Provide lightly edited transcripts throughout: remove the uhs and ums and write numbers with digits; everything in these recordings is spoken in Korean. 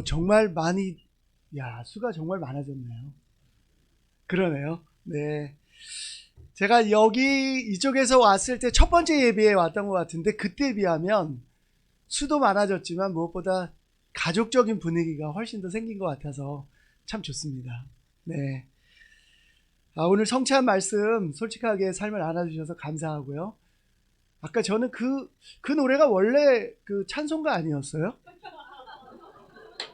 정말 많이, 수가 정말 많아졌네요. 그러네요. 네. 제가 이쪽에서 왔을 때 첫 번째 예배에 왔던 것 같은데, 그때에 비하면 수도 많아졌지만 무엇보다 가족적인 분위기가 훨씬 더 생긴 것 같아서 참 좋습니다. 네. 오늘 성취한 말씀 솔직하게 삶을 나눠주셔서 감사하고요. 아까 저는 그 노래가 원래 그 찬송가 아니었어요?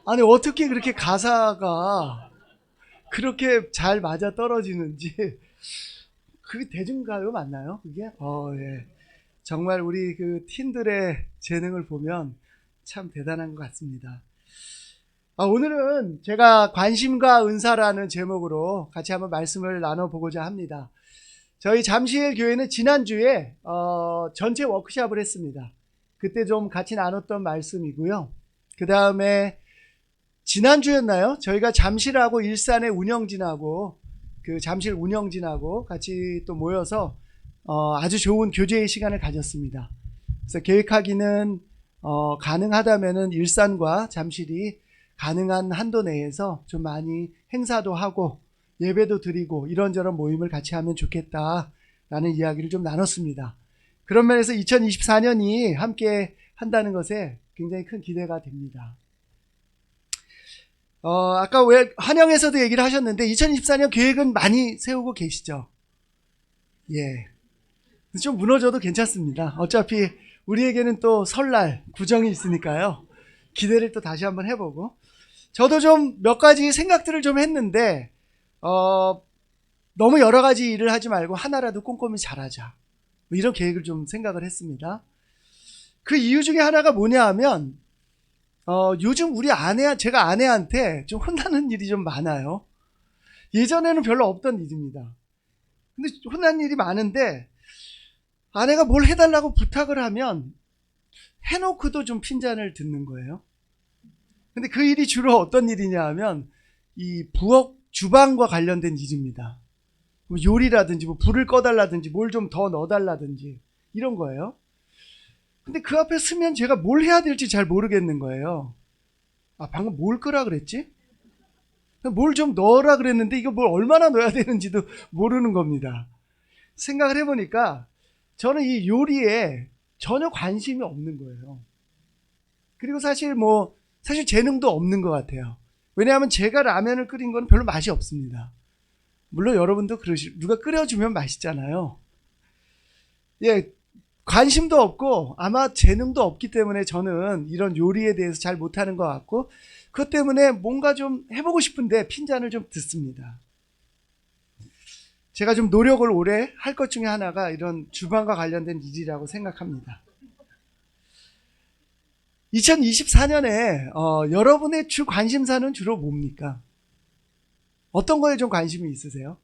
아니, 어떻게 그렇게 가사가 그렇게 잘 맞아 떨어지는지. 그게 대중가요 맞나요? 그게? 예. 정말 우리 그 팀들의 재능을 보면 참 대단한 것 같습니다. 오늘은 제가 관심과 은사라는 제목으로 같이 한번 말씀을 나눠보고자 합니다. 저희 잠실 교회는 지난주에 전체 워크숍을 했습니다. 그때 좀 같이 나눴던 말씀이고요. 그 다음에 지난주였나요? 저희가 잠실하고 일산의 운영진하고 그 잠실 운영진하고 같이 또 모여서 아주 좋은 교제의 시간을 가졌습니다. 그래서 계획하기는 가능하다면은 일산과 잠실이 가능한 한도 내에서 좀 많이 행사도 하고 예배도 드리고 이런저런 모임을 같이 하면 좋겠다라는 이야기를 좀 나눴습니다. 그런 면에서 2024년이 함께 한다는 것에 굉장히 큰 기대가 됩니다. 아까 왜 한영에서도 얘기를 하셨는데 2024년 계획은 많이 세우고 계시죠? 예. 좀 무너져도 괜찮습니다. 어차피 우리에게는 또 설날 구정이 있으니까요. 기대를 또 다시 한번 해보고, 저도 좀 몇 가지 생각들을 좀 했는데 너무 여러 가지 일을 하지 말고 하나라도 꼼꼼히 잘하자, 이런 계획을 좀 생각을 했습니다. 그 이유 중에 하나가 뭐냐 하면 요즘 제가 아내한테 좀 혼나는 일이 좀 많아요. 예전에는 별로 없던 일입니다. 근데 혼나는 일이 많은데 아내가 뭘 해달라고 부탁을 하면 해놓고도 좀 핀잔을 듣는 거예요. 근데 그 일이 주로 어떤 일이냐 하면 이 부엌 주방과 관련된 일입니다. 뭐 요리라든지 뭐 불을 꺼달라든지 뭘 좀 더 넣어달라든지 이런 거예요. 근데 그 앞에 서면 제가 뭘 해야 될지 잘 모르겠는 거예요. 방금 뭘 끄라 그랬지? 뭘 좀 넣으라 그랬는데 이거 뭘 얼마나 넣어야 되는지도 모르는 겁니다. 생각을 해보니까 저는 이 요리에 전혀 관심이 없는 거예요. 그리고 사실 재능도 없는 것 같아요. 왜냐하면 제가 라면을 끓인 건 별로 맛이 없습니다. 물론 여러분도 누가 끓여주면 맛있잖아요. 예, 관심도 없고 아마 재능도 없기 때문에 저는 이런 요리에 대해서 잘 못하는 것 같고, 그것 때문에 뭔가 좀 해보고 싶은데 핀잔을 좀 듣습니다. 제가 좀 노력을 오래 할 것 중에 하나가 이런 주방과 관련된 일이라고 생각합니다. 2024년에 여러분의 주 관심사는 주로 뭡니까? 어떤 거에 좀 관심이 있으세요?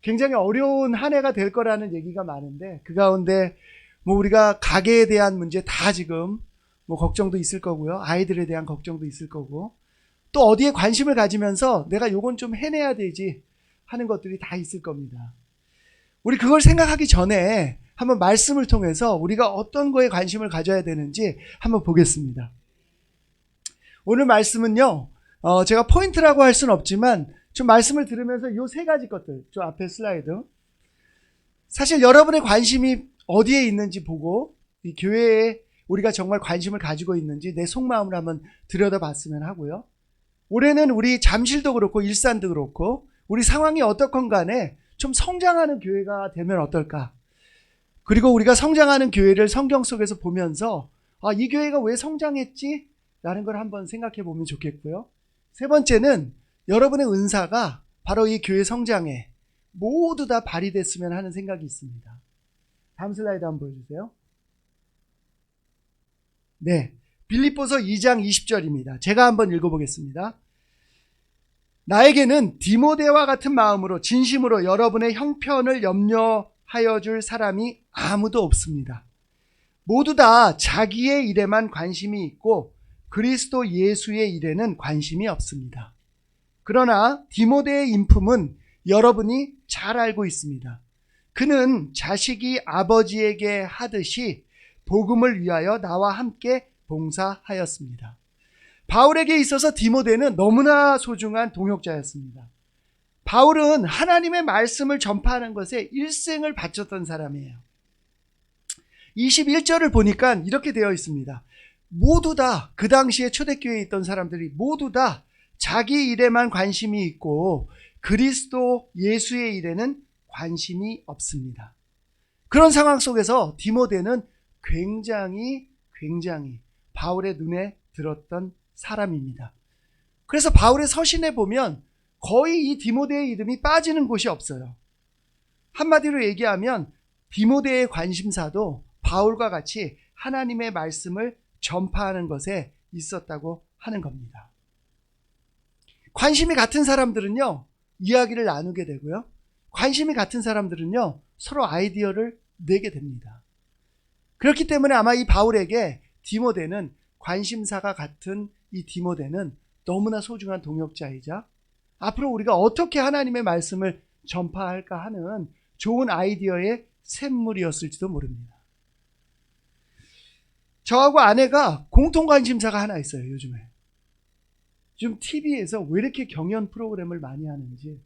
굉장히 어려운 한 해가 될 거라는 얘기가 많은데 그 가운데 우리가 가계에 대한 문제 다 지금 걱정도 있을 거고요. 아이들에 대한 걱정도 있을 거고, 또 어디에 관심을 가지면서 내가 요건 좀 해내야 되지 하는 것들이 다 있을 겁니다. 우리 그걸 생각하기 전에 한번 말씀을 통해서 우리가 어떤 거에 관심을 가져야 되는지 한번 보겠습니다. 오늘 말씀은요, 제가 포인트라고 할 수는 없지만 좀 말씀을 들으면서 요 세 가지 것들, 저 앞에 슬라이드, 사실 여러분의 관심이 어디에 있는지 보고 이 교회에 우리가 정말 관심을 가지고 있는지 내 속마음을 한번 들여다봤으면 하고요. 올해는 우리 잠실도 그렇고 일산도 그렇고 우리 상황이 어떻건 간에 좀 성장하는 교회가 되면 어떨까? 그리고 우리가 성장하는 교회를 성경 속에서 보면서 이 교회가 왜 성장했지? 라는 걸 한번 생각해 보면 좋겠고요. 세 번째는 여러분의 은사가 바로 이 교회 성장에 모두 다 발휘됐으면 하는 생각이 있습니다. 다음 슬라이드 한번 보여주세요. 네, 빌립보서 2장 20절입니다. 제가 한번 읽어보겠습니다. 나에게는 디모데와 같은 마음으로 진심으로 여러분의 형편을 염려하여 줄 사람이 아무도 없습니다. 모두 다 자기의 일에만 관심이 있고 그리스도 예수의 일에는 관심이 없습니다. 그러나 디모데의 인품은 여러분이 잘 알고 있습니다. 그는 자식이 아버지에게 하듯이 복음을 위하여 나와 함께 봉사하였습니다. 바울에게 있어서 디모데는 너무나 소중한 동역자였습니다. 바울은 하나님의 말씀을 전파하는 것에 일생을 바쳤던 사람이에요. 21절을 보니까 이렇게 되어 있습니다. 모두 다, 그 당시에 초대교회에 있던 사람들이 모두 다 자기 일에만 관심이 있고 그리스도 예수의 일에는 관심이 없습니다. 그런 상황 속에서 디모데는 굉장히 바울의 눈에 들었던 사람입니다. 그래서 바울의 서신에 보면 거의 이 디모데의 이름이 빠지는 곳이 없어요. 한마디로 얘기하면 디모데의 관심사도 바울과 같이 하나님의 말씀을 전파하는 것에 있었다고 하는 겁니다. 관심이 같은 사람들은요, 이야기를 나누게 되고요. 관심이 같은 사람들은요, 서로 아이디어를 내게 됩니다. 그렇기 때문에 아마 이 바울에게 디모데는, 관심사가 같은 이 디모데는 너무나 소중한 동역자이자 앞으로 우리가 어떻게 하나님의 말씀을 전파할까 하는 좋은 아이디어의 샘물이었을지도 모릅니다. 저하고 아내가 공통 관심사가 하나 있어요. 요즘에 좀 TV에서 왜 이렇게 경연 프로그램을 많이 하는지,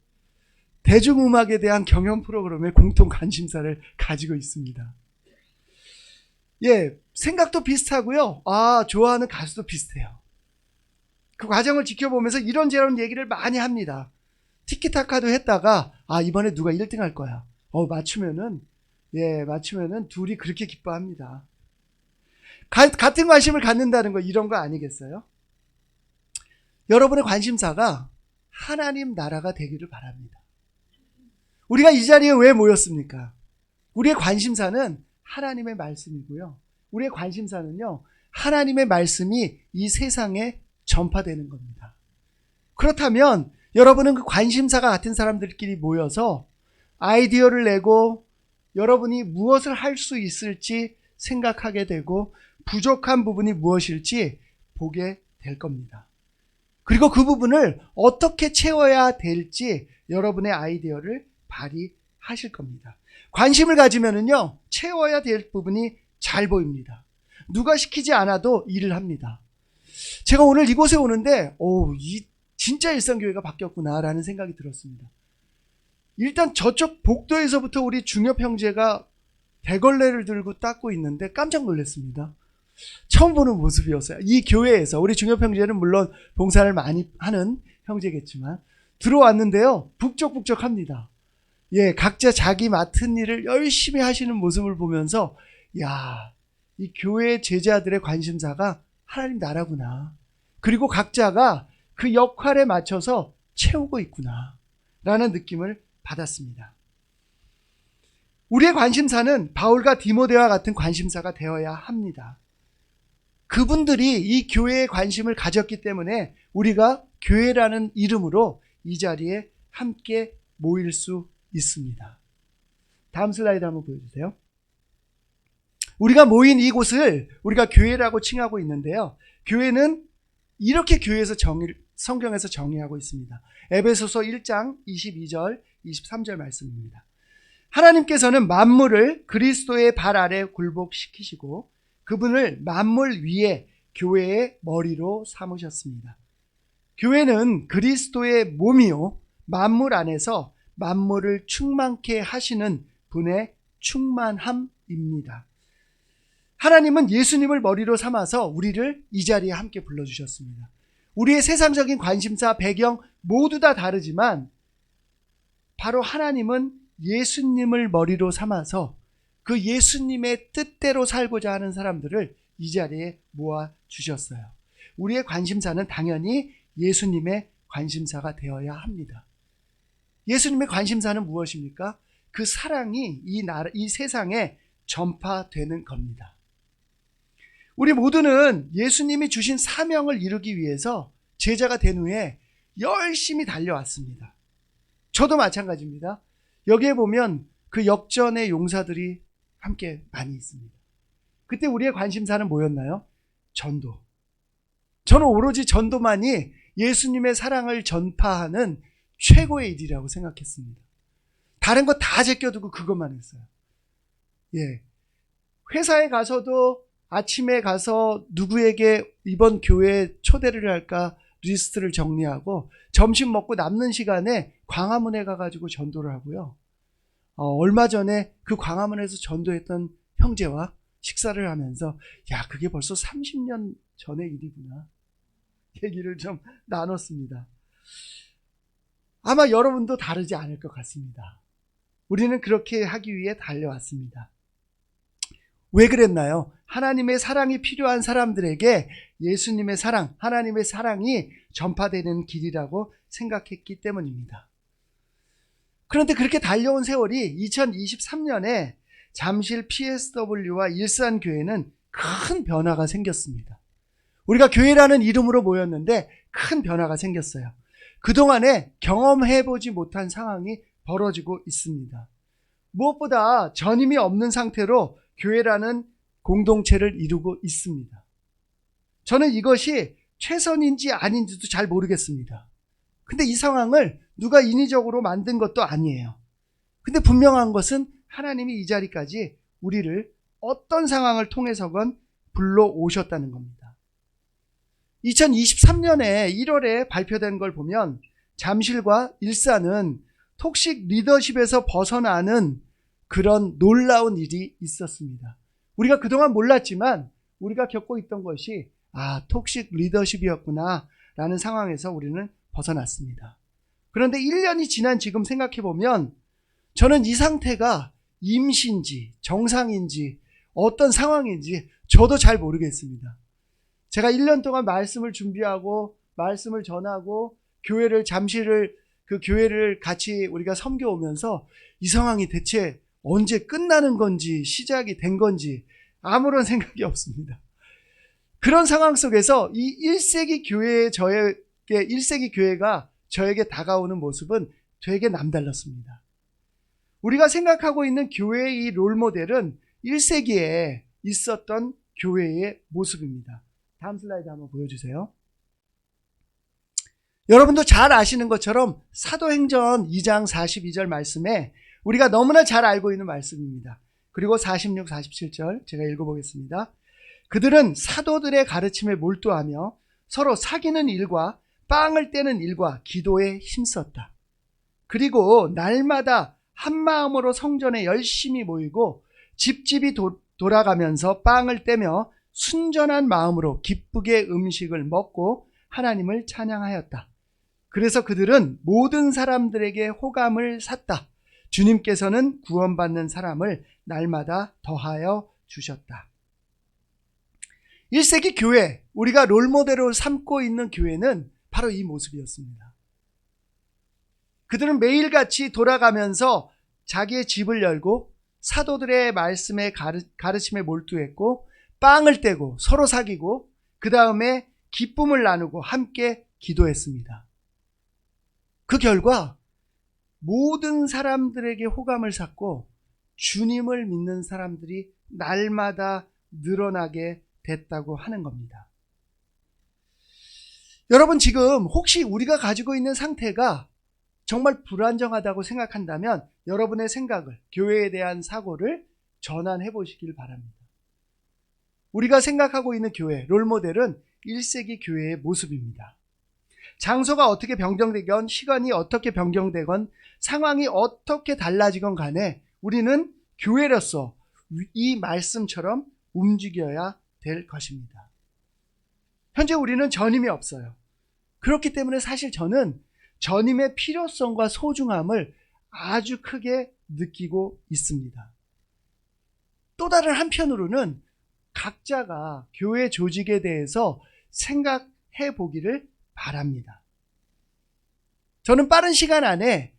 대중음악에 대한 경연 프로그램에 공통 관심사를 가지고 있습니다. 예, 생각도 비슷하고요. 좋아하는 가수도 비슷해요. 그 과정을 지켜보면서 이런저런 얘기를 많이 합니다. 티키타카도 했다가 이번에 누가 1등 할 거야. 맞추면은 둘이 그렇게 기뻐합니다. 같은 관심을 갖는다는 거, 이런 거 아니겠어요? 여러분의 관심사가 하나님 나라가 되기를 바랍니다. 우리가 이 자리에 왜 모였습니까? 우리의 관심사는 하나님의 말씀이고요. 우리의 관심사는요, 하나님의 말씀이 이 세상에 전파되는 겁니다. 그렇다면 여러분은 그 관심사가 같은 사람들끼리 모여서 아이디어를 내고 여러분이 무엇을 할 수 있을지 생각하게 되고 부족한 부분이 무엇일지 보게 될 겁니다. 그리고 그 부분을 어떻게 채워야 될지 여러분의 아이디어를 발휘하실 겁니다. 관심을 가지면은요, 채워야 될 부분이 잘 보입니다. 누가 시키지 않아도 일을 합니다. 제가 오늘 이곳에 오는데 진짜 일상교회가 바뀌었구나라는 생각이 들었습니다. 일단 저쪽 복도에서부터 우리 중엽 형제가 대걸레를 들고 닦고 있는데 깜짝 놀랐습니다. 처음 보는 모습이었어요. 이 교회에서 우리 중엽 형제는 물론 봉사를 많이 하는 형제겠지만 들어왔는데요, 북적북적합니다. 각자 자기 맡은 일을 열심히 하시는 모습을 보면서 이 교회 제자들의 관심사가 하나님 나라구나. 그리고 각자가 그 역할에 맞춰서 채우고 있구나 라는 느낌을 받았습니다. 우리의 관심사는 바울과 디모데와 같은 관심사가 되어야 합니다. 그분들이 이 교회에 관심을 가졌기 때문에 우리가 교회라는 이름으로 이 자리에 함께 모일 수 있습니다. 다음 슬라이드 한번 보여주세요. 우리가 모인 이곳을 우리가 교회라고 칭하고 있는데요. 교회는 이렇게 성경에서 정의하고 있습니다. 에베소서 1장 22절 23절 말씀입니다. 하나님께서는 만물을 그리스도의 발 아래 굴복시키시고 그분을 만물 위에 교회의 머리로 삼으셨습니다. 교회는 그리스도의 몸이요, 만물 안에서 만물을 충만케 하시는 분의 충만함입니다. 하나님은 예수님을 머리로 삼아서 우리를 이 자리에 함께 불러주셨습니다. 우리의 세상적인 관심사, 배경 모두 다 다르지만 바로 하나님은 예수님을 머리로 삼아서 그 예수님의 뜻대로 살고자 하는 사람들을 이 자리에 모아주셨어요. 우리의 관심사는 당연히 예수님의 관심사가 되어야 합니다. 예수님의 관심사는 무엇입니까? 그 사랑이 이 세상에 전파되는 겁니다. 우리 모두는 예수님이 주신 사명을 이루기 위해서 제자가 된 후에 열심히 달려왔습니다. 저도 마찬가지입니다. 여기에 보면 그 역전의 용사들이 함께 많이 있습니다. 그때 우리의 관심사는 뭐였나요? 전도. 저는 오로지 전도만이 예수님의 사랑을 전파하는 최고의 일이라고 생각했습니다. 다른 거 다 제껴두고 그것만 했어요. 회사에 가서도 아침에 가서 누구에게 이번 교회에 초대를 할까 리스트를 정리하고 점심 먹고 남는 시간에 광화문에 가가지고 전도를 하고요. 얼마 전에 그 광화문에서 전도했던 형제와 식사를 하면서 야, 그게 벌써 30년 전의 일이구나 얘기를 좀 나눴습니다. 아마 여러분도 다르지 않을 것 같습니다. 우리는 그렇게 하기 위해 달려왔습니다. 왜 그랬나요? 하나님의 사랑이 필요한 사람들에게 예수님의 사랑, 하나님의 사랑이 전파되는 길이라고 생각했기 때문입니다. 그런데 그렇게 달려온 세월이 2023년에 잠실 PSW와 일산교회는 큰 변화가 생겼습니다. 우리가 교회라는 이름으로 모였는데 큰 변화가 생겼어요. 그동안에 경험해보지 못한 상황이 벌어지고 있습니다. 무엇보다 전임이 없는 상태로 교회라는 공동체를 이루고 있습니다. 저는 이것이 최선인지 아닌지도 잘 모르겠습니다. 근데 이 상황을 누가 인위적으로 만든 것도 아니에요. 근데 분명한 것은 하나님이 이 자리까지 우리를 어떤 상황을 통해서건 불러오셨다는 겁니다. 2023년에 1월에 발표된 걸 보면 잠실과 일산은 톡식 리더십에서 벗어나는 그런 놀라운 일이 있었습니다. 우리가 그동안 몰랐지만 우리가 겪고 있던 것이 톡식 리더십이었구나 라는 상황에서 우리는 벗어났습니다. 그런데 1년이 지난 지금 생각해보면 저는 이 상태가 임시인지 정상인지 어떤 상황인지 저도 잘 모르겠습니다. 제가 1년 동안 말씀을 준비하고 말씀을 전하고 잠실을 그 교회를 같이 우리가 섬겨오면서 이 상황이 대체 언제 끝나는 건지 시작이 된 건지 아무런 생각이 없습니다. 그런 상황 속에서 이 1세기 교회가 저에게 다가오는 모습은 되게 남달랐습니다. 우리가 생각하고 있는 교회의 이 롤모델은 1세기에 있었던 교회의 모습입니다. 다음 슬라이드 한번 보여주세요. 여러분도 잘 아시는 것처럼 사도행전 2장 42절 말씀에 우리가 너무나 잘 알고 있는 말씀입니다. 그리고 46, 47절 제가 읽어보겠습니다. 그들은 사도들의 가르침에 몰두하며 서로 사귀는 일과 빵을 떼는 일과 기도에 힘썼다. 그리고 날마다 한마음으로 성전에 열심히 모이고 집집이 돌아가면서 빵을 떼며 순전한 마음으로 기쁘게 음식을 먹고 하나님을 찬양하였다. 그래서 그들은 모든 사람들에게 호감을 샀다. 주님께서는 구원받는 사람을 날마다 더하여 주셨다. 1세기 교회, 우리가 롤모델로 삼고 있는 교회는 바로 이 모습이었습니다. 그들은 매일같이 돌아가면서 자기의 집을 열고 사도들의 말씀에 가르침에 몰두했고 빵을 떼고 서로 사귀고 그 다음에 기쁨을 나누고 함께 기도했습니다. 그 결과 모든 사람들에게 호감을 샀고 주님을 믿는 사람들이 날마다 늘어나게 됐다고 하는 겁니다. 여러분, 지금 혹시 우리가 가지고 있는 상태가 정말 불안정하다고 생각한다면 여러분의 생각을, 교회에 대한 사고를 전환해 보시길 바랍니다. 우리가 생각하고 있는 교회, 롤모델은 1세기 교회의 모습입니다. 장소가 어떻게 변경되건, 시간이 어떻게 변경되건, 상황이 어떻게 달라지건 간에 우리는 교회로서 이 말씀처럼 움직여야 될 것입니다. 현재 우리는 전임이 없어요. 그렇기 때문에 사실 저는 전임의 필요성과 소중함을 아주 크게 느끼고 있습니다. 또 다른 한편으로는 각자가 교회 조직에 대해서 생각해 보기를 바랍니다. 저는 빠른 시간 안에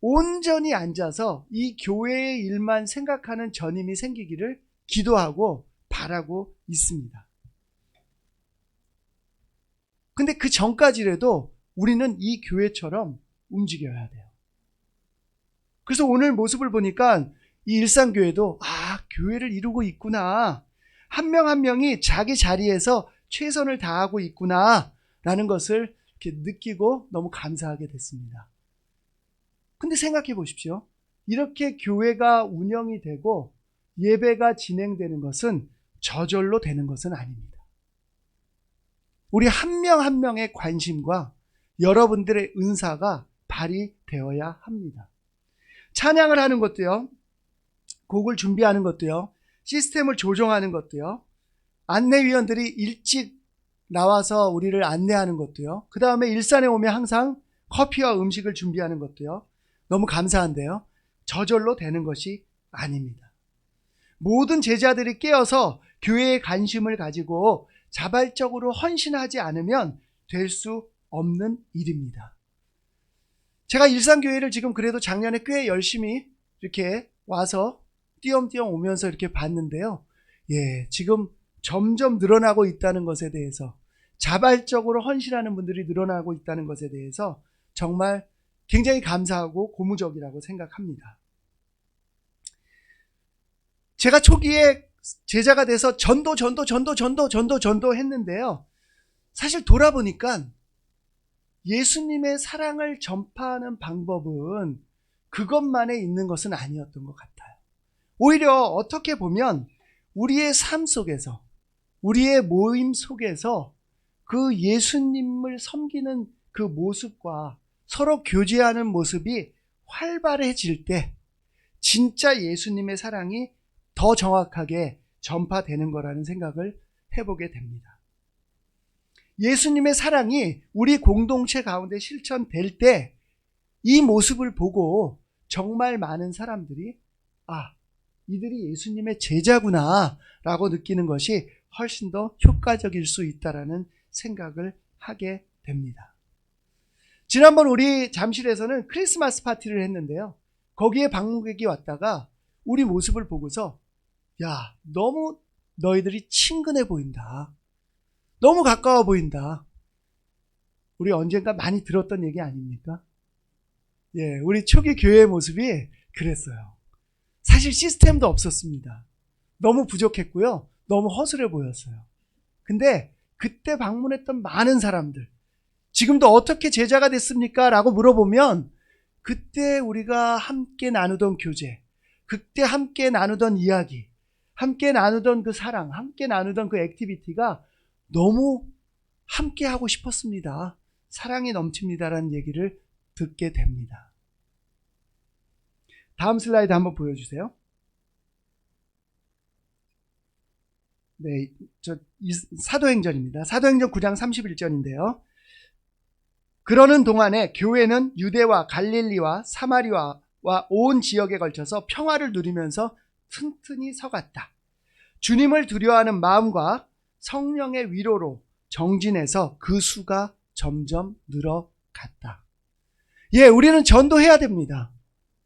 온전히 앉아서 이 교회의 일만 생각하는 전임이 생기기를 기도하고 바라고 있습니다. 근데 그 전까지라도 우리는 이 교회처럼 움직여야 돼요. 그래서 오늘 모습을 보니까 이 일산교회도 교회를 이루고 있구나. 한 명 한 명이 자기 자리에서 최선을 다하고 있구나 라는 것을 이렇게 느끼고 너무 감사하게 됐습니다. 근데 생각해 보십시오. 이렇게 교회가 운영이 되고 예배가 진행되는 것은 저절로 되는 것은 아닙니다. 우리 한 명 한 명의 관심과 여러분들의 은사가 발휘되어야 합니다. 찬양을 하는 것도요, 곡을 준비하는 것도요, 시스템을 조정하는 것도요, 안내위원들이 일찍 나와서 우리를 안내하는 것도요, 그 다음에 일산에 오면 항상 커피와 음식을 준비하는 것도요, 너무 감사한데요, 저절로 되는 것이 아닙니다. 모든 제자들이 깨어서 교회에 관심을 가지고 자발적으로 헌신하지 않으면 될 수 없는 일입니다. 제가 일산교회를 지금 그래도 작년에 꽤 열심히 이렇게 와서 띄엄띄엄 오면서 이렇게 봤는데요. 지금 점점 늘어나고 있다는 것에 대해서, 자발적으로 헌신하는 분들이 늘어나고 있다는 것에 대해서 정말 굉장히 감사하고 고무적이라고 생각합니다. 제가 초기에 제자가 돼서 전도 했는데요. 사실 돌아보니까 예수님의 사랑을 전파하는 방법은 그것만에 있는 것은 아니었던 것 같아요. 오히려 어떻게 보면 우리의 삶 속에서, 우리의 모임 속에서 그 예수님을 섬기는 그 모습과 서로 교제하는 모습이 활발해질 때 진짜 예수님의 사랑이 더 정확하게 전파되는 거라는 생각을 해보게 됩니다. 예수님의 사랑이 우리 공동체 가운데 실천될 때 이 모습을 보고 정말 많은 사람들이 이들이 예수님의 제자구나 라고 느끼는 것이 훨씬 더 효과적일 수 있다라는 생각을 하게 됩니다. 지난번 우리 잠실에서는 크리스마스 파티를 했는데요. 거기에 방문객이 왔다가 우리 모습을 보고서 너무 너희들이 친근해 보인다. 너무 가까워 보인다. 우리 언젠가 많이 들었던 얘기 아닙니까? 우리 초기 교회의 모습이 그랬어요. 사실 시스템도 없었습니다. 너무 부족했고요. 너무 허술해 보였어요. 근데 그때 방문했던 많은 사람들, 지금도 어떻게 제자가 됐습니까? 라고 물어보면 그때 우리가 함께 나누던 교제, 그때 함께 나누던 이야기, 함께 나누던 그 사랑, 함께 나누던 그 액티비티가 너무 함께 하고 싶었습니다. 사랑이 넘칩니다라는 얘기를 듣게 됩니다. 다음 슬라이드 한번 보여주세요. 사도행전입니다. 사도행전 9장 31절인데요. 그러는 동안에 교회는 유대와 갈릴리와 사마리아와 온 지역에 걸쳐서 평화를 누리면서 튼튼히 서갔다. 주님을 두려워하는 마음과 성령의 위로로 정진해서 그 수가 점점 늘어갔다. 우리는 전도해야 됩니다.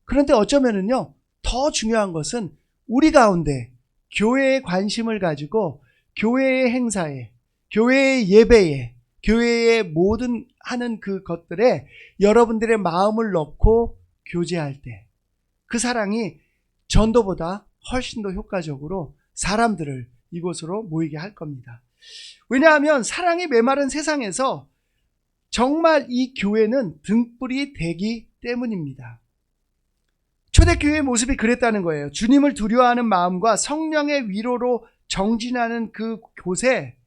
그런데 어쩌면은요, 더 중요한 것은 우리 가운데 교회에 관심을 가지고 교회의 행사에, 교회의 예배에, 교회의 모든 하는 그 것들에 여러분들의 마음을 넣고 교제할 때 그 사랑이 전도보다 훨씬 더 효과적으로 사람들을 이곳으로 모이게 할 겁니다. 왜냐하면 사랑이 메마른 세상에서 정말 이 교회는 등불이 되기 때문입니다. 초대교회의 모습이 그랬다는 거예요. 주님을 두려워하는 마음과 성령의 위로로 정진하는 그 곳에,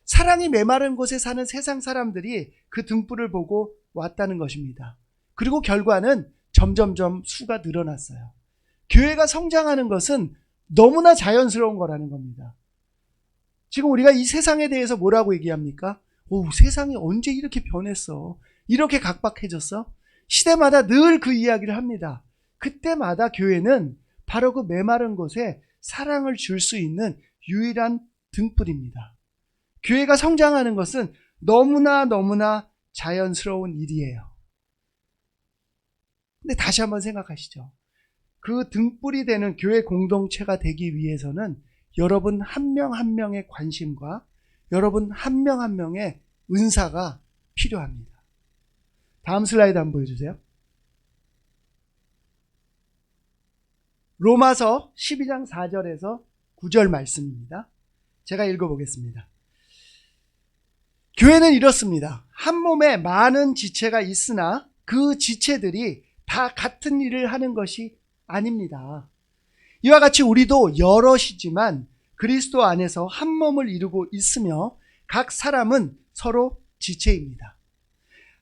사랑이 메마른 곳에 사는 세상 사람들이 그 등불을 보고 왔다는 것입니다. 그리고 결과는 점점점 수가 늘어났어요. 교회가 성장하는 것은 너무나 자연스러운 거라는 겁니다. 지금 우리가 이 세상에 대해서 뭐라고 얘기합니까? 세상이 언제 이렇게 변했어? 이렇게 각박해졌어? 시대마다 늘 그 이야기를 합니다. 그때마다 교회는 바로 그 메마른 곳에 사랑을 줄 수 있는 유일한 등불입니다. 교회가 성장하는 것은 너무나 자연스러운 일이에요. 근데 다시 한번 생각하시죠. 그 등불이 되는 교회 공동체가 되기 위해서는 여러분 한 명 한 명의 관심과 여러분 한 명 한 명의 은사가 필요합니다. 다음 슬라이드 한번 보여주세요. 로마서 12장 4절에서 9절 말씀입니다. 제가 읽어보겠습니다. 교회는 이렇습니다. 한 몸에 많은 지체가 있으나 그 지체들이 다 같은 일을 하는 것이 아닙니다. 이와 같이 우리도 여럿이지만 그리스도 안에서 한 몸을 이루고 있으며 각 사람은 서로 지체입니다.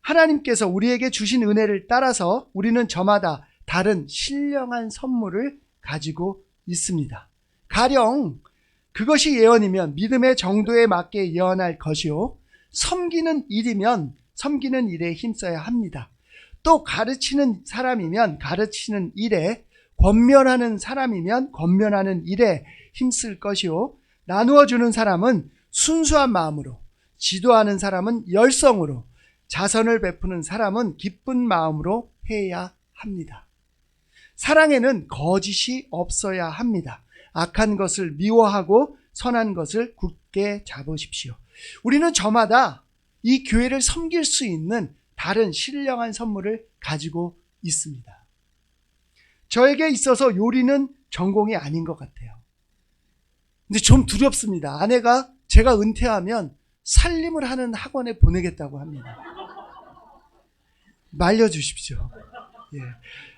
하나님께서 우리에게 주신 은혜를 따라서 우리는 저마다 다른 신령한 선물을 가지고 있습니다. 가령 그것이 예언이면 믿음의 정도에 맞게 예언할 것이요, 섬기는 일이면 섬기는 일에 힘써야 합니다. 또 가르치는 사람이면 가르치는 일에, 권면하는 사람이면 권면하는 일에 힘쓸 것이요, 나누어 주는 사람은 순수한 마음으로, 지도하는 사람은 열성으로, 자선을 베푸는 사람은 기쁜 마음으로 해야 합니다. 사랑에는 거짓이 없어야 합니다. 악한 것을 미워하고 선한 것을 굳게 잡으십시오. 우리는 저마다 이 교회를 섬길 수 있는 다른 신령한 선물을 가지고 있습니다. 저에게 있어서 요리는 전공이 아닌 것 같아요. 근데 좀 두렵습니다. 아내가 제가 은퇴하면 살림을 하는 학원에 보내겠다고 합니다. 말려주십시오. 예.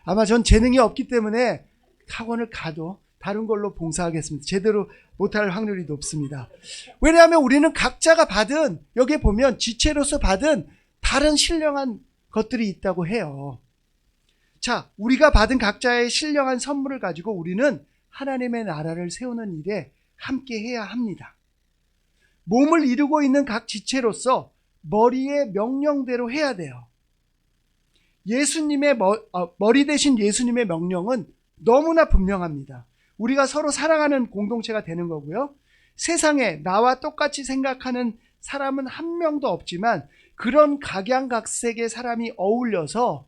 아마 전 재능이 없기 때문에 학원을 가도 다른 걸로 봉사하겠습니다. 제대로 못할 확률이 높습니다. 왜냐하면 우리는 각자가 받은, 여기에 보면 지체로서 받은 다른 신령한 것들이 있다고 해요. 자, 우리가 받은 각자의 신령한 선물을 가지고 우리는 하나님의 나라를 세우는 일에 함께 해야 합니다. 몸을 이루고 있는 각 지체로서 머리의 명령대로 해야 돼요. 예수님의 머리 대신 예수님의 명령은 너무나 분명합니다. 우리가 서로 사랑하는 공동체가 되는 거고요. 세상에 나와 똑같이 생각하는 사람은 한 명도 없지만 그런 각양각색의 사람이 어울려서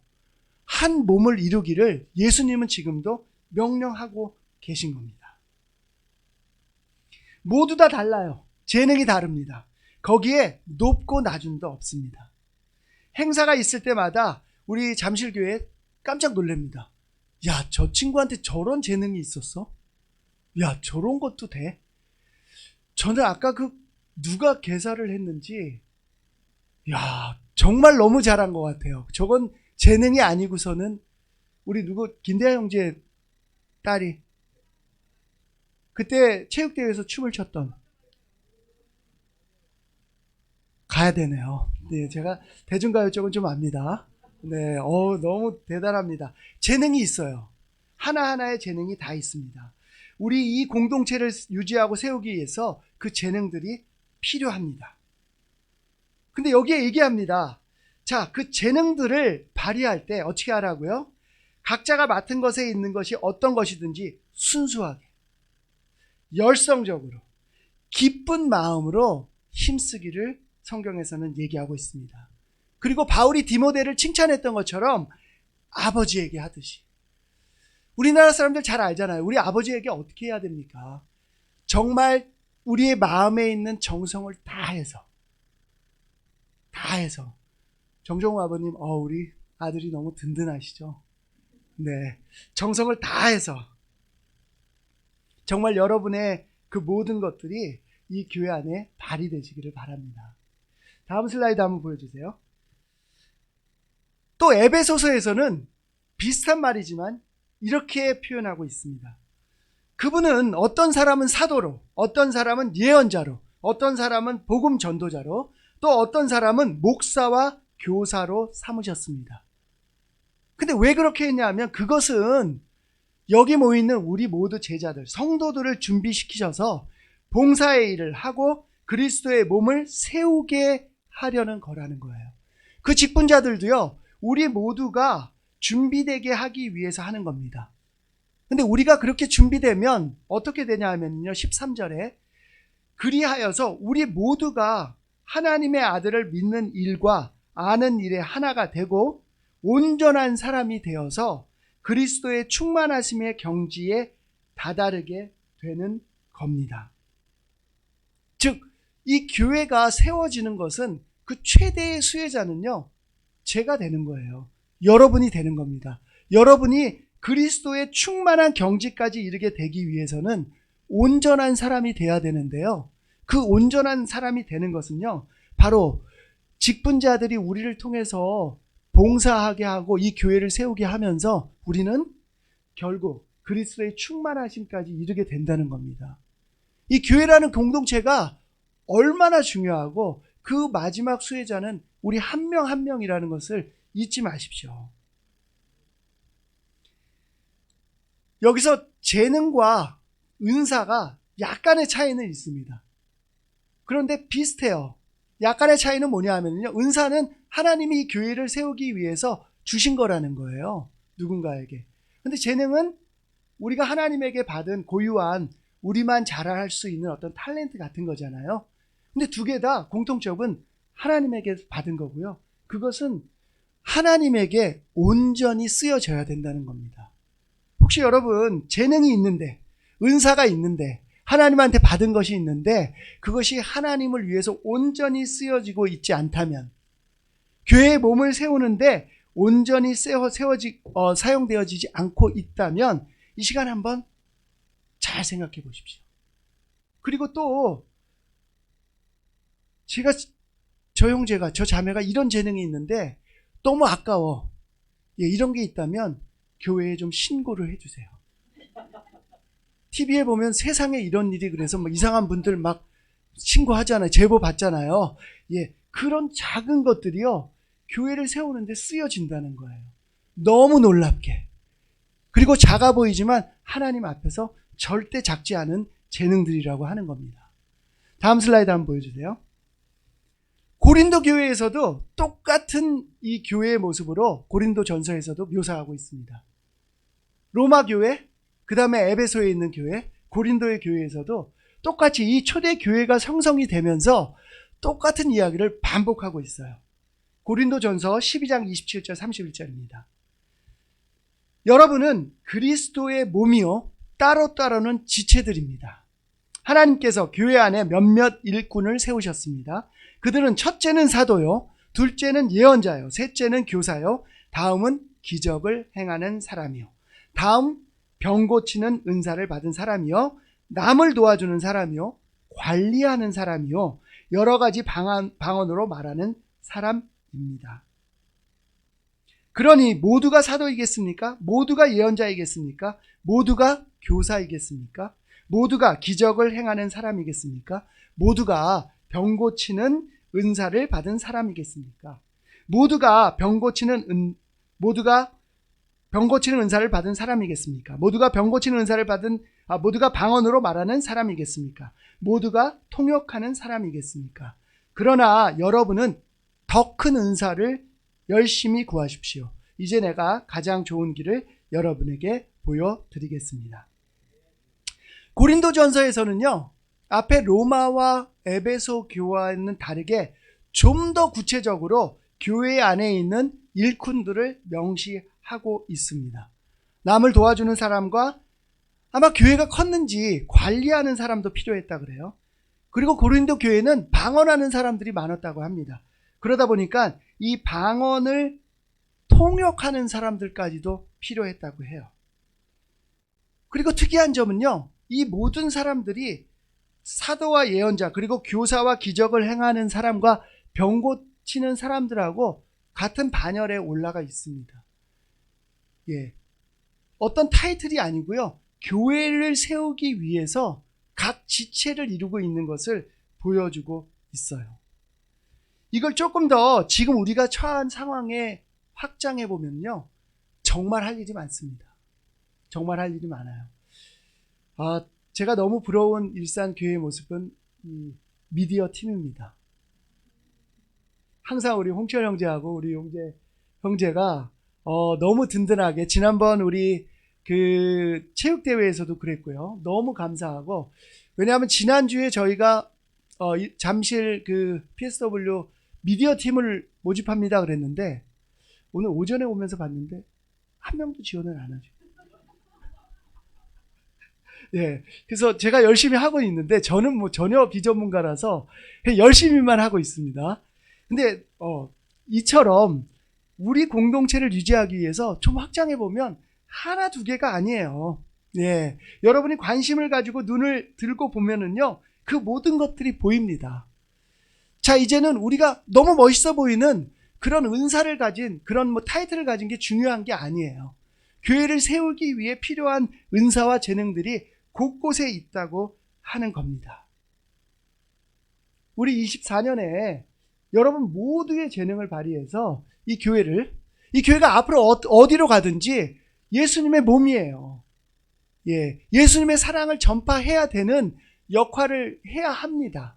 한 몸을 이루기를 예수님은 지금도 명령하고 계신 겁니다. 모두 다 달라요. 재능이 다릅니다. 거기에 높고 낮음도 없습니다. 행사가 있을 때마다 우리 잠실교회 깜짝 놀랍니다. 야, 저 친구한테 저런 재능이 있었어? 야, 저런 것도 돼? 저는 아까 누가 개사를 했는지, 야, 정말 너무 잘한 것 같아요. 저건 재능이 아니고서는 우리 김대하 형제 딸이 그때 체육대회에서 춤을 췄던, 가야 되네요. 네, 제가 대중가요 쪽은 좀 압니다. 네, 너무 대단합니다. 재능이 있어요. 하나하나의 재능이 다 있습니다. 우리 이 공동체를 유지하고 세우기 위해서 그 재능들이 필요합니다. 근데 여기에 얘기합니다. 자, 그 재능들을 발휘할 때 어떻게 하라고요? 각자가 맡은 것에 있는 것이 어떤 것이든지 순수하게, 열성적으로, 기쁜 마음으로 힘쓰기를 성경에서는 얘기하고 있습니다. 그리고 바울이 디모데를 칭찬했던 것처럼 아버지에게 하듯이. 우리나라 사람들 잘 알잖아요. 우리 아버지에게 어떻게 해야 됩니까? 정말 우리의 마음에 있는 정성을 다해서 정종우 아버님, 우리 아들이 너무 든든하시죠? 네, 정성을 다해서 정말 여러분의 그 모든 것들이 이 교회 안에 발휘되시기를 바랍니다. 다음 슬라이드 한번 보여주세요. 또 에베소서에서는 비슷한 말이지만 이렇게 표현하고 있습니다. 그분은 어떤 사람은 사도로, 어떤 사람은 예언자로, 어떤 사람은 복음 전도자로, 또 어떤 사람은 목사와 교사로 삼으셨습니다. 근데 왜 그렇게 했냐면 그것은 여기 모이는 우리 모두 제자들, 성도들을 준비시키셔서 봉사의 일을 하고 그리스도의 몸을 세우게 하려는 거라는 거예요. 그 직분자들도요, 우리 모두가 준비되게 하기 위해서 하는 겁니다. 근데 우리가 그렇게 준비되면 어떻게 되냐 하면요, 13절에 그리하여서 우리 모두가 하나님의 아들을 믿는 일과 아는 일에 하나가 되고 온전한 사람이 되어서 그리스도의 충만하심의 경지에 다다르게 되는 겁니다. 즉, 이 교회가 세워지는 것은 그 최대의 수혜자는요, 제가 되는 거예요. 여러분이 되는 겁니다. 여러분이 그리스도의 충만한 경지까지 이르게 되기 위해서는 온전한 사람이 돼야 되는데요. 그 온전한 사람이 되는 것은요, 바로 직분자들이 우리를 통해서 봉사하게 하고 이 교회를 세우게 하면서 우리는 결국 그리스도의 충만하심까지 이르게 된다는 겁니다. 이 교회라는 공동체가 얼마나 중요하고 그 마지막 수혜자는 우리 한 명 한 명이라는 것을 잊지 마십시오. 여기서 재능과 은사가 약간의 차이는 있습니다. 그런데 비슷해요. 약간의 차이는 뭐냐 하면요, 은사는 하나님이 이 교회를 세우기 위해서 주신 거라는 거예요. 누군가에게. 근데 재능은 우리가 하나님에게 받은 고유한 우리만 잘할 수 있는 어떤 탤런트 같은 거잖아요. 근데 두 개 다 공통점은 하나님에게 받은 거고요. 그것은 하나님에게 온전히 쓰여져야 된다는 겁니다. 혹시 여러분 재능이 있는데, 은사가 있는데, 하나님한테 받은 것이 있는데 그것이 하나님을 위해서 온전히 쓰여지고 있지 않다면, 교회의 몸을 세우는데 온전히 사용되어지지 않고 있다면 이 시간 한번 잘 생각해 보십시오. 그리고 또 저 형제가, 저 자매가 이런 재능이 있는데 너무 아까워. 이런 게 있다면 교회에 좀 신고를 해주세요. TV에 보면 세상에 이런 일이 그래서 막 이상한 분들 막 신고하잖아요. 제보 받잖아요. 그런 작은 것들이요, 교회를 세우는데 쓰여진다는 거예요. 너무 놀랍게. 그리고 작아 보이지만 하나님 앞에서 절대 작지 않은 재능들이라고 하는 겁니다. 다음 슬라이드 한번 보여주세요. 고린도 교회에서도 똑같은 이 교회의 모습으로 고린도 전서에서도 묘사하고 있습니다. 로마 교회, 그 다음에 에베소에 있는 교회, 고린도의 교회에서도 똑같이 이 초대 교회가 형성이 되면서 똑같은 이야기를 반복하고 있어요. 고린도 전서 12장 27절 31절입니다. 여러분은 그리스도의 몸이요 따로따로는 지체들입니다. 하나님께서 교회 안에 몇몇 일꾼을 세우셨습니다. 그들은 첫째는 사도요, 둘째는 예언자요, 셋째는 교사요, 다음은 기적을 행하는 사람이요, 다음 병 고치는 은사를 받은 사람이요, 남을 도와주는 사람이요, 관리하는 사람이요, 여러 가지 방언으로 말하는 사람입니다. 그러니 모두가 사도이겠습니까? 모두가 예언자이겠습니까? 모두가 교사이겠습니까? 모두가 기적을 행하는 사람이겠습니까? 모두가 병 고치는 은사를 받은 사람이겠습니까? 모두가 병 고치는 은사를 받은 사람이겠습니까? 모두가 병 고치는 은사를 받은 모두가 방언으로 말하는 사람이겠습니까? 모두가 통역하는 사람이겠습니까? 그러나 여러분은 더 큰 은사를 열심히 구하십시오. 이제 내가 가장 좋은 길을 여러분에게 보여드리겠습니다. 고린도전서에서는요, 앞에 로마와 에베소 교회와는 다르게 좀 더 구체적으로 교회 안에 있는 일꾼들을 명시하고 있습니다. 남을 도와주는 사람과 아마 교회가 컸는지 관리하는 사람도 필요했다 그래요. 그리고 고린도 교회는 방언하는 사람들이 많았다고 합니다. 그러다 보니까 이 방언을 통역하는 사람들까지도 필요했다고 해요. 그리고 특이한 점은요, 이 모든 사람들이 사도와 예언자, 그리고 교사와 기적을 행하는 사람과 병 고치는 사람들하고 같은 반열에 올라가 있습니다. 어떤 타이틀이 아니고요, 교회를 세우기 위해서 각 지체를 이루고 있는 것을 보여주고 있어요. 이걸 조금 더 지금 우리가 처한 상황에 확장해 보면요, 정말 할 일이 많습니다. 정말 할 일이 많아요. 제가 너무 부러운 일산교회의 모습은 이 미디어 팀입니다. 항상 우리 홍철 형제하고 우리 형제가 너무 든든하게, 지난번 우리 그 체육대회에서도 그랬고요. 너무 감사하고, 왜냐하면 지난주에 저희가 잠실 그 PSW 미디어 팀을 모집합니다 그랬는데, 오늘 오전에 오면서 봤는데 한 명도 지원을 안 하죠. 그래서 제가 열심히 하고 있는데, 저는 뭐 전혀 비전문가라서 열심히만 하고 있습니다. 근데 이처럼 우리 공동체를 유지하기 위해서 좀 확장해 보면 하나 두 개가 아니에요. 여러분이 관심을 가지고 눈을 들고 보면은요, 그 모든 것들이 보입니다. 자, 이제는 우리가 너무 멋있어 보이는 그런 은사를 가진, 그런 뭐 타이틀을 가진 게 중요한 게 아니에요. 교회를 세우기 위해 필요한 은사와 재능들이 곳곳에 있다고 하는 겁니다. 우리 24년에 여러분 모두의 재능을 발휘해서 이 교회가 앞으로 어디로 가든지 예수님의 몸이에요. 예, 예수님의 사랑을 전파해야 되는 역할을 해야 합니다.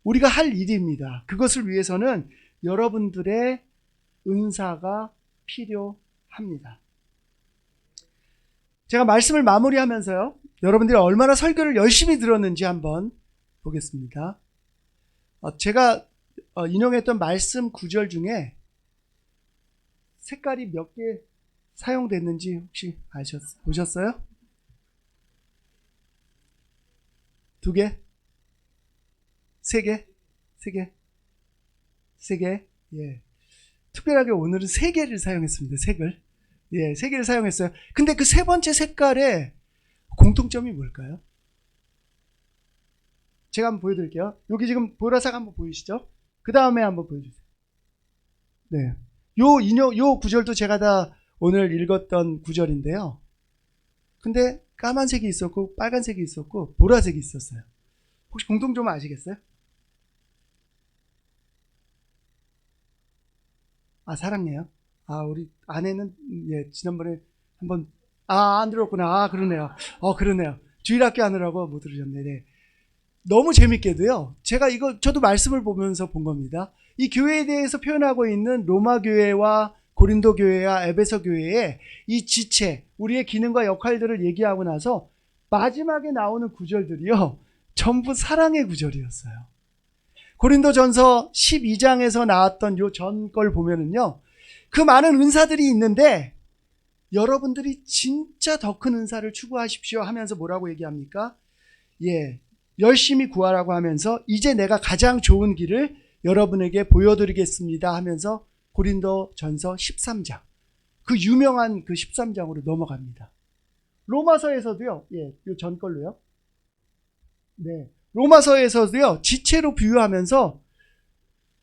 우리가 할 일입니다. 그것을 위해서는 여러분들의 은사가 필요합니다. 제가 말씀을 마무리하면서요, 여러분들이 얼마나 설교를 열심히 들었는지 한번 보겠습니다. 제가 인용했던 말씀 구절 중에 색깔이 몇 개 사용됐는지 혹시 보셨어요? 2개? 3개? 3개? 3개? 예. 특별하게 오늘은 3개를 사용했습니다. 색을. 예, 3개를 사용했어요. 근데 그 세 번째 색깔의 공통점이 뭘까요? 제가 한번 보여드릴게요. 여기 지금 보라색 한번 보이시죠? 그 다음에 한번 보여주세요. 네. 요 구절도 제가 다 오늘 읽었던 구절인데요. 근데 까만색이 있었고, 빨간색이 있었고, 보라색이 있었어요. 혹시 공통점 아시겠어요? 사랑해요. 우리 아내는, 예, 지난번에 한번, 안 들었구나. 그러네요. 그러네요. 주일학교 하느라고 못 들으셨네. 네. 너무 재밌게도요, 제가 저도 말씀을 보면서 본 겁니다. 이 교회에 대해서 표현하고 있는 로마 교회와 고린도 교회와 에베소 교회의 이 지체, 우리의 기능과 역할들을 얘기하고 나서 마지막에 나오는 구절들이요, 전부 사랑의 구절이었어요. 고린도전서 12장에서 나왔던 요 전 걸 보면은요, 그 많은 은사들이 있는데 여러분들이 진짜 더 큰 은사를 추구하십시오 하면서 뭐라고 얘기합니까? 예, 열심히 구하라고 하면서 이제 내가 가장 좋은 길을 여러분에게 보여드리겠습니다 하면서 고린도전서 13장, 그 유명한 그 13장으로 넘어갑니다. 로마서에서도요, 예, 요 전 걸로요. 네. 로마서에서도요, 지체로 비유하면서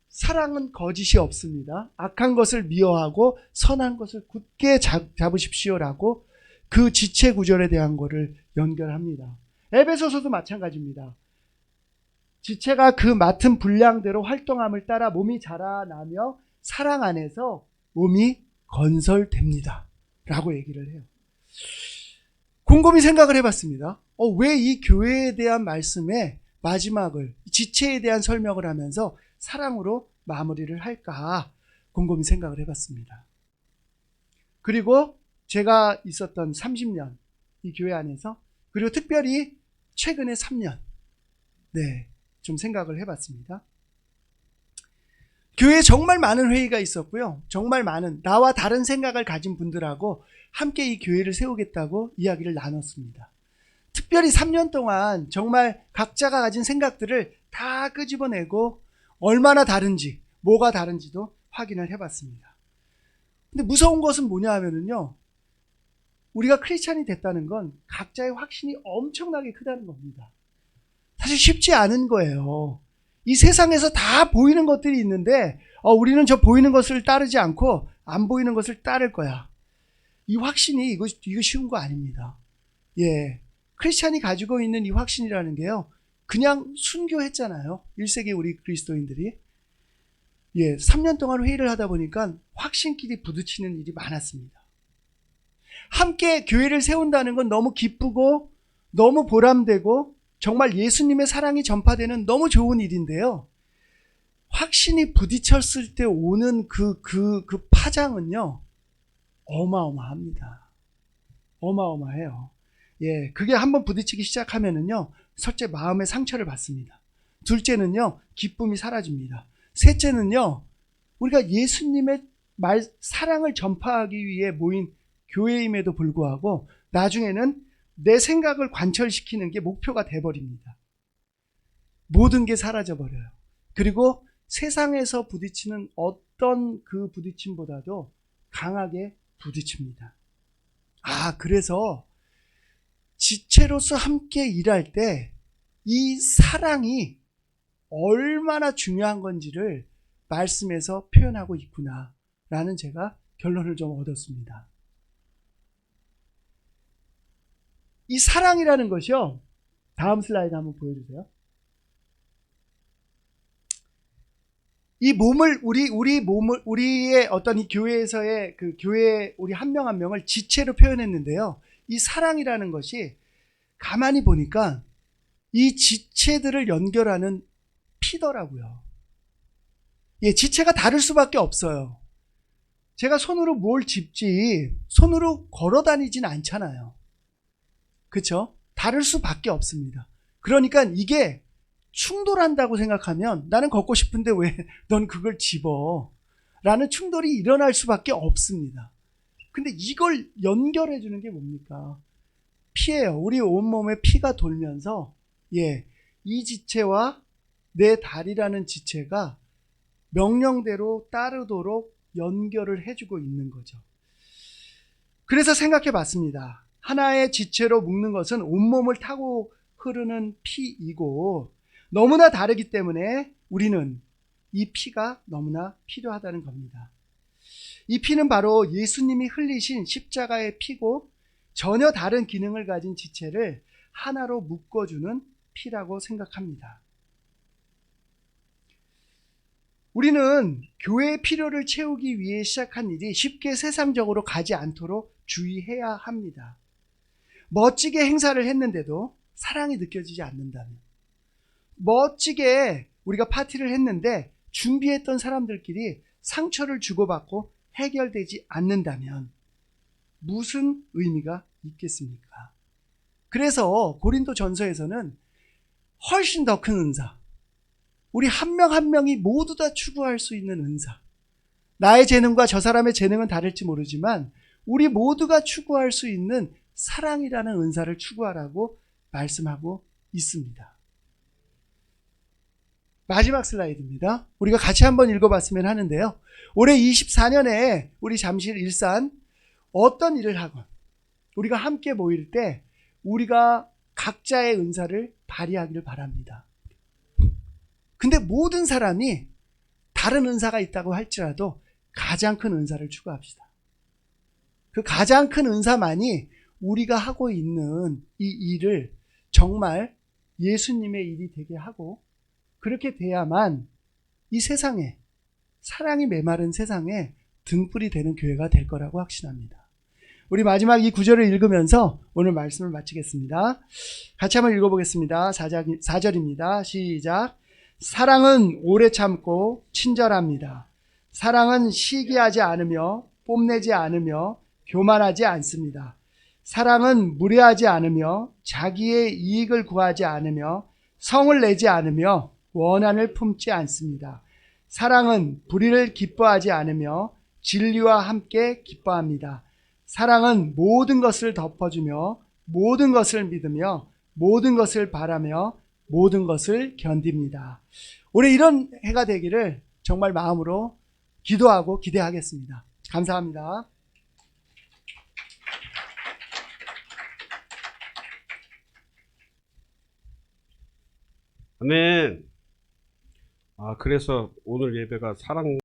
사랑은 거짓이 없습니다. 악한 것을 미워하고 선한 것을 굳게 잡으십시오라고 그 지체 구절에 대한 거를 연결합니다. 에베소서도 마찬가지입니다. 지체가 그 맡은 분량대로 활동함을 따라 몸이 자라나며 사랑 안에서 몸이 건설됩니다 라고 얘기를 해요. 곰곰이 생각을 해봤습니다. 왜 이 교회에 대한 말씀의 마지막을, 지체에 대한 설명을 하면서 사랑으로 마무리를 할까 곰곰이 생각을 해봤습니다. 그리고 제가 있었던 30년 이 교회 안에서, 그리고 특별히 최근에 3년, 네, 좀 생각을 해봤습니다. 교회에 정말 많은 회의가 있었고요, 정말 많은 나와 다른 생각을 가진 분들하고 함께 이 교회를 세우겠다고 이야기를 나눴습니다. 특별히 3년 동안 정말 각자가 가진 생각들을 다 끄집어내고 얼마나 다른지, 뭐가 다른지도 확인을 해봤습니다. 근데 무서운 것은 뭐냐 하면은요, 우리가 크리스찬이 됐다는 건 각자의 확신이 엄청나게 크다는 겁니다. 사실 쉽지 않은 거예요. 이 세상에서 다 보이는 것들이 있는데 우리는 저 보이는 것을 따르지 않고 안 보이는 것을 따를 거야. 이 확신이 이거 쉬운 거 아닙니다. 예, 크리스찬이 가지고 있는 이 확신이라는 게요, 그냥 순교했잖아요. 1세기 우리 그리스도인들이. 예, 3년 동안 회의를 하다 보니까 확신끼리 부딪히는 일이 많았습니다. 함께 교회를 세운다는 건 너무 기쁘고 너무 보람되고 정말 예수님의 사랑이 전파되는 너무 좋은 일인데요, 확신이 부딪혔을 때 오는 그 파장은요, 어마어마합니다. 어마어마해요. 예, 그게 한번 부딪히기 시작하면은요, 첫째 마음의 상처를 받습니다. 둘째는요, 기쁨이 사라집니다. 셋째는요, 우리가 예수님의 사랑을 전파하기 위해 모인 교회임에도 불구하고 나중에는 내 생각을 관철시키는 게 목표가 돼버립니다. 모든 게 사라져버려요. 그리고 세상에서 부딪히는 어떤 그 부딪힘보다도 강하게 부딪힙니다. 그래서 지체로서 함께 일할 때 이 사랑이 얼마나 중요한 건지를 말씀에서 표현하고 있구나라는 제가 결론을 좀 얻었습니다. 이 사랑이라는 것이요, 다음 슬라이드 한번 보여주세요. 이 몸을 우리의 어떤 이 교회에서의 그 교회 우리 한 명 한 명을 지체로 표현했는데요. 이 사랑이라는 것이 가만히 보니까 이 지체들을 연결하는 피더라고요. 예, 지체가 다를 수밖에 없어요. 제가 손으로 뭘 짚지 손으로 걸어 다니진 않잖아요. 그렇죠? 다를 수밖에 없습니다. 그러니까 이게 충돌한다고 생각하면 나는 걷고 싶은데 왜 넌 그걸 집어? 라는 충돌이 일어날 수밖에 없습니다. 근데 이걸 연결해 주는 게 뭡니까? 피예요. 우리 온몸에 피가 돌면서 예, 이 지체와 내 다리라는 지체가 명령대로 따르도록 연결을 해주고 있는 거죠. 그래서 생각해 봤습니다. 하나의 지체로 묶는 것은 온몸을 타고 흐르는 피이고 너무나 다르기 때문에 우리는 이 피가 너무나 필요하다는 겁니다. 이 피는 바로 예수님이 흘리신 십자가의 피고 전혀 다른 기능을 가진 지체를 하나로 묶어주는 피라고 생각합니다. 우리는 교회의 필요를 채우기 위해 시작한 일이 쉽게 세상적으로 가지 않도록 주의해야 합니다. 멋지게 행사를 했는데도 사랑이 느껴지지 않는다면, 멋지게 우리가 파티를 했는데 준비했던 사람들끼리 상처를 주고받고 해결되지 않는다면 무슨 의미가 있겠습니까? 그래서 고린도 전서에서는 훨씬 더 큰 은사, 우리 한 명 한 명이 모두 다 추구할 수 있는 은사, 나의 재능과 저 사람의 재능은 다를지 모르지만 우리 모두가 추구할 수 있는 사랑이라는 은사를 추구하라고 말씀하고 있습니다. 마지막 슬라이드입니다. 우리가 같이 한번 읽어봤으면 하는데요. 올해 24년에 우리 잠실 일산 어떤 일을 하건 우리가 함께 모일 때 우리가 각자의 은사를 발휘하기를 바랍니다. 근데 모든 사람이 다른 은사가 있다고 할지라도 가장 큰 은사를 추구합시다. 그 가장 큰 은사만이 우리가 하고 있는 이 일을 정말 예수님의 일이 되게 하고, 그렇게 돼야만 이 세상에, 사랑이 메마른 세상에 등불이 되는 교회가 될 거라고 확신합니다. 우리 마지막 이 구절을 읽으면서 오늘 말씀을 마치겠습니다. 같이 한번 읽어보겠습니다. 4절입니다. 시작. 사랑은 오래 참고 친절합니다. 사랑은 시기하지 않으며 뽐내지 않으며 교만하지 않습니다. 사랑은 무례하지 않으며 자기의 이익을 구하지 않으며 성을 내지 않으며 원한을 품지 않습니다. 사랑은 불의를 기뻐하지 않으며 진리와 함께 기뻐합니다. 사랑은 모든 것을 덮어주며 모든 것을 믿으며 모든 것을 바라며 모든 것을 견딥니다. 올해 이런 해가 되기를 정말 마음으로 기도하고 기대하겠습니다. 감사합니다. 아멘. 그래서 오늘 예배가 사랑